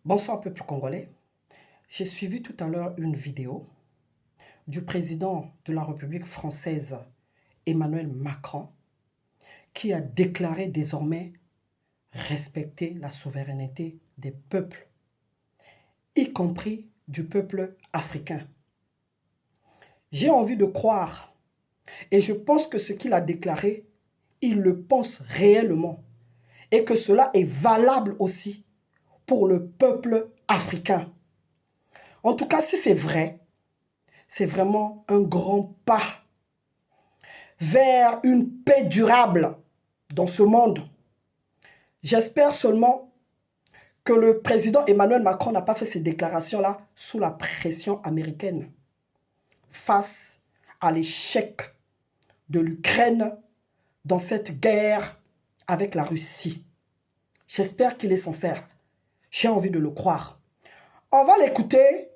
Bonsoir peuple congolais. J'ai suivi tout à l'heure une vidéo du président de la République française, Emmanuel Macron, qui a déclaré désormais respecter la souveraineté des peuples, y compris du peuple africain. J'ai envie de croire, et je pense que ce qu'il a déclaré, il le pense réellement, et que cela est valable aussi pour le peuple africain. En tout cas, si c'est vrai, c'est vraiment un grand pas vers une paix durable dans ce monde. J'espère seulement que le président Emmanuel Macron n'a pas fait ces déclarations-là sous la pression américaine face à l'échec de l'Ukraine dans cette guerre avec la Russie. J'espère qu'il est sincère. J'ai envie de le croire. On va l'écouter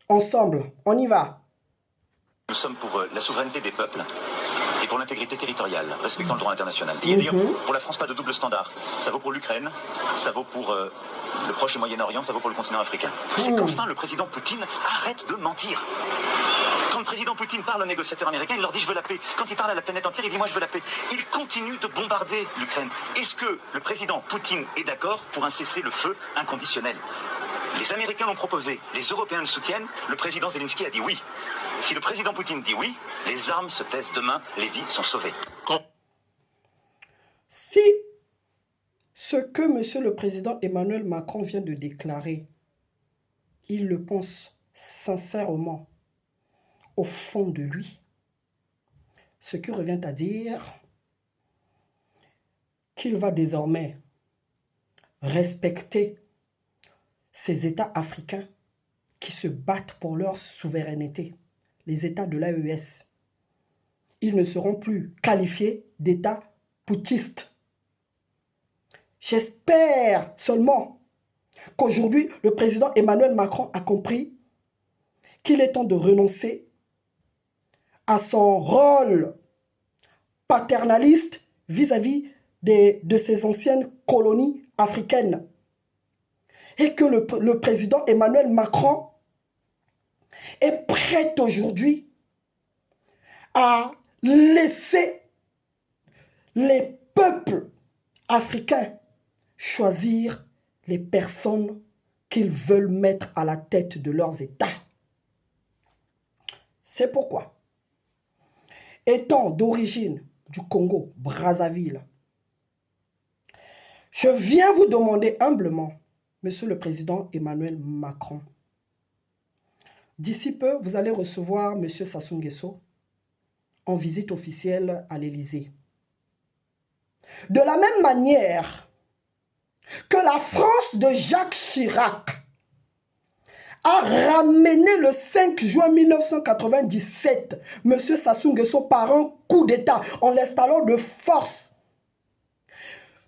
ensemble. On y va. Nous sommes pour la souveraineté des peuples et pour l'intégrité territoriale, respectant le droit international. Et d'ailleurs, pour la France, pas de double standard. Ça vaut pour l'Ukraine, ça vaut pour le Proche et Moyen-Orient, ça vaut pour le continent africain. C'est qu'enfin le président Poutine arrête de mentir. Quand le président Poutine parle aux négociateurs américains, il leur dit « je veux la paix ». Quand il parle à la planète entière, il dit « moi je veux la paix ». Il continue de bombarder l'Ukraine. Est-ce que le président Poutine est d'accord pour un cessez-le-feu inconditionnel? Les Américains l'ont proposé, les Européens le soutiennent, le président Zelensky a dit oui. Si le président Poutine dit oui, les armes se taisent demain, les vies sont sauvées. Si ce que M. le Président Emmanuel Macron vient de déclarer, il le pense sincèrement au fond de lui, ce qui revient à dire qu'il va désormais respecter ces États africains qui se battent pour leur souveraineté, les États de l'AES. Ils ne seront plus qualifiés d'États putschistes. J'espère seulement qu'aujourd'hui, le président Emmanuel Macron a compris qu'il est temps de renoncer à son rôle paternaliste vis-à-vis de ses anciennes colonies africaines. Et que le président Emmanuel Macron est prêt aujourd'hui à laisser les peuples africains choisir les personnes qu'ils veulent mettre à la tête de leurs États. C'est pourquoi, étant d'origine du Congo, Brazzaville, je viens vous demander humblement, Monsieur le Président Emmanuel Macron, d'ici peu, vous allez recevoir Monsieur Sassou Nguesso en visite officielle à l'Élysée. De la même manière que la France de Jacques Chirac a ramené le 5 juin 1997 M. Sassou Nguesso par un coup d'État en l'installant de force.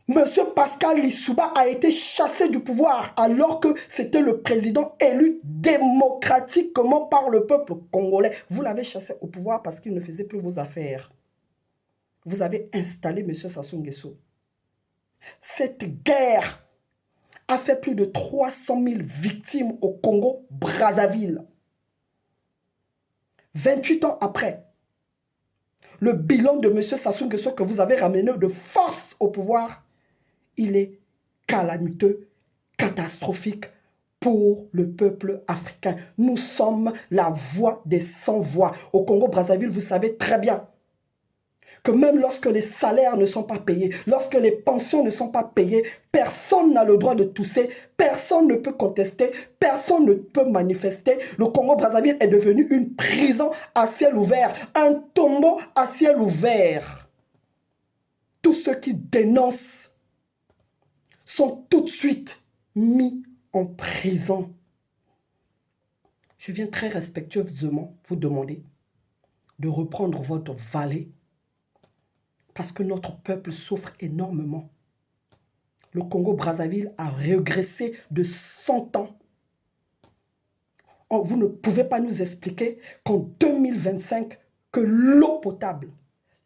M. Pascal Lissouba a été chassé du pouvoir alors que c'était le président élu démocratiquement par le peuple congolais. Vous l'avez chassé au pouvoir parce qu'il ne faisait plus vos affaires. Vous avez installé M. Sassou Nguesso. Cette guerre a fait plus de 300 000 victimes au Congo-Brazzaville. 28 ans après, le bilan de M. Sassou Nguesso que vous avez ramené de force au pouvoir, il est calamiteux, catastrophique pour le peuple africain. Nous sommes la voix des sans-voix. Au Congo-Brazzaville, vous savez très bien que même lorsque les salaires ne sont pas payés, lorsque les pensions ne sont pas payées, personne n'a le droit de tousser, personne ne peut contester, personne ne peut manifester. Le Congo-Brazzaville est devenu une prison à ciel ouvert, un tombeau à ciel ouvert. Tous ceux qui dénoncent sont tout de suite mis en prison. Je viens très respectueusement vous demander de reprendre votre vallée parce que notre peuple souffre énormément. Le Congo-Brazzaville a régressé de 100 ans. Vous ne pouvez pas nous expliquer qu'en 2025, que l'eau potable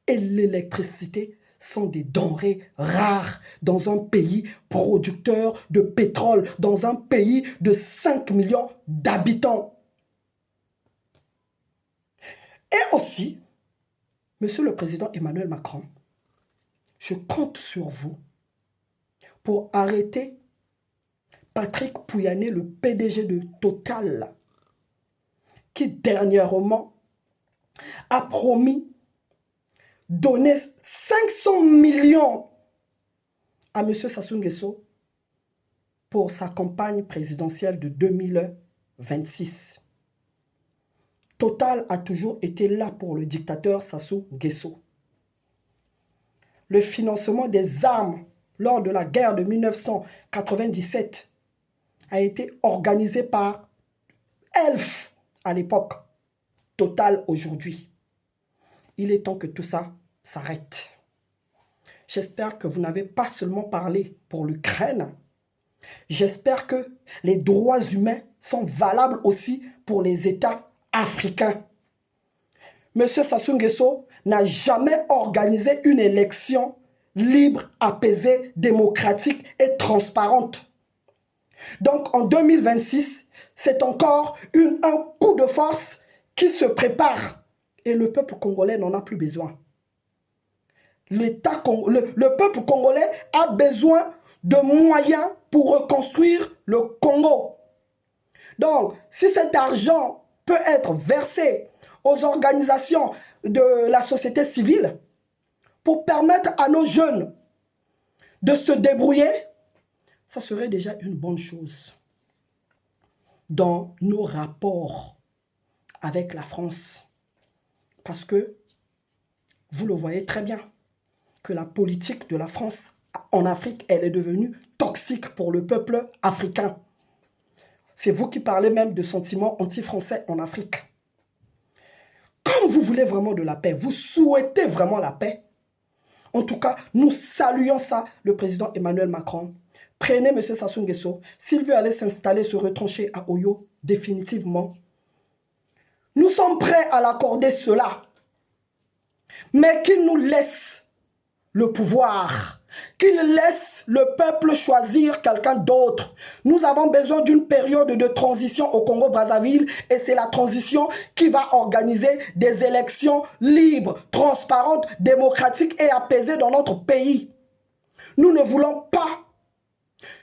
et l'électricité sont des denrées rares dans un pays producteur de pétrole, dans un pays de 5 millions d'habitants. Et aussi, Monsieur le Président Emmanuel Macron, je compte sur vous pour arrêter Patrick Pouyanné, le PDG de Total, qui dernièrement a promis donner 500 millions à M. Sassou Nguesso pour sa campagne présidentielle de 2026. Total a toujours été là pour le dictateur Sassou Nguesso. Le financement des armes lors de la guerre de 1997 a été organisé par Elf à l'époque, Total aujourd'hui. Il est temps que tout ça s'arrête. J'espère que vous n'avez pas seulement parlé pour l'Ukraine. J'espère que les droits humains sont valables aussi pour les États africains. Monsieur Sassou Nguesso n'a jamais organisé une élection libre, apaisée, démocratique et transparente. Donc en 2026, c'est encore un coup de force qui se prépare et le peuple congolais n'en a plus besoin. Le peuple congolais a besoin de moyens pour reconstruire le Congo. Donc, si cet argent peut être versé aux organisations de la société civile pour permettre à nos jeunes de se débrouiller, ça serait déjà une bonne chose. Dans nos rapports avec la France, parce que vous le voyez très bien, que la politique de la France en Afrique, elle est devenue toxique pour le peuple africain. C'est vous qui parlez même de sentiments anti-français en Afrique. Comme vous voulez vraiment de la paix, vous souhaitez vraiment la paix, en tout cas, nous saluons ça, le président Emmanuel Macron. Prenez M. Sassou Nguesso, s'il veut aller s'installer, se retrancher à Oyo, définitivement. Nous sommes prêts à l'accorder cela. Mais qu'il nous laisse le pouvoir, qu'il laisse le peuple choisir quelqu'un d'autre. Nous avons besoin d'une période de transition au Congo-Brazzaville et c'est la transition qui va organiser des élections libres, transparentes, démocratiques et apaisées dans notre pays. Nous ne voulons pas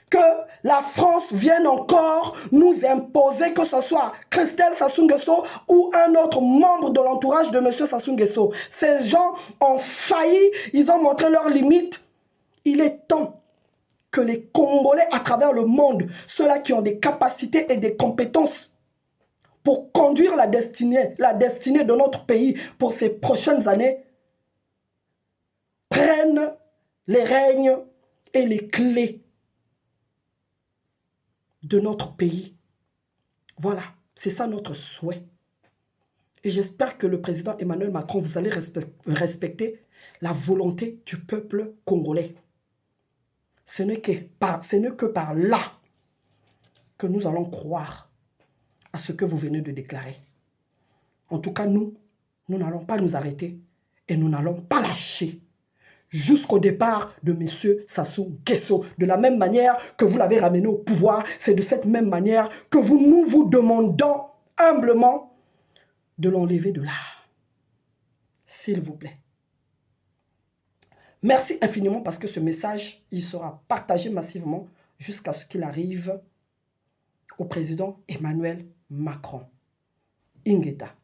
que la France vienne encore nous imposer, que ce soit Christelle Sassou Nguesso ou un autre membre de l'entourage de M. Sassou Nguesso. Ces gens ont failli, ils ont montré leurs limites. Il est temps que les Congolais à travers le monde, ceux-là qui ont des capacités et des compétences pour conduire la destinée de notre pays pour ces prochaines années, prennent les règnes et les clés de notre pays. Voilà, c'est ça notre souhait. Et j'espère que le président Emmanuel Macron, vous allez respecter la volonté du peuple congolais. Ce n'est que par là que nous allons croire à ce que vous venez de déclarer. En tout cas, nous n'allons pas nous arrêter et nous n'allons pas lâcher jusqu'au départ de M. Sassou Nguesso. De la même manière que vous l'avez ramené au pouvoir, c'est de cette même manière que nous vous demandons humblement de l'enlever de là. S'il vous plaît. Merci infiniment parce que ce message, il sera partagé massivement jusqu'à ce qu'il arrive au président Emmanuel Macron. Ingeta.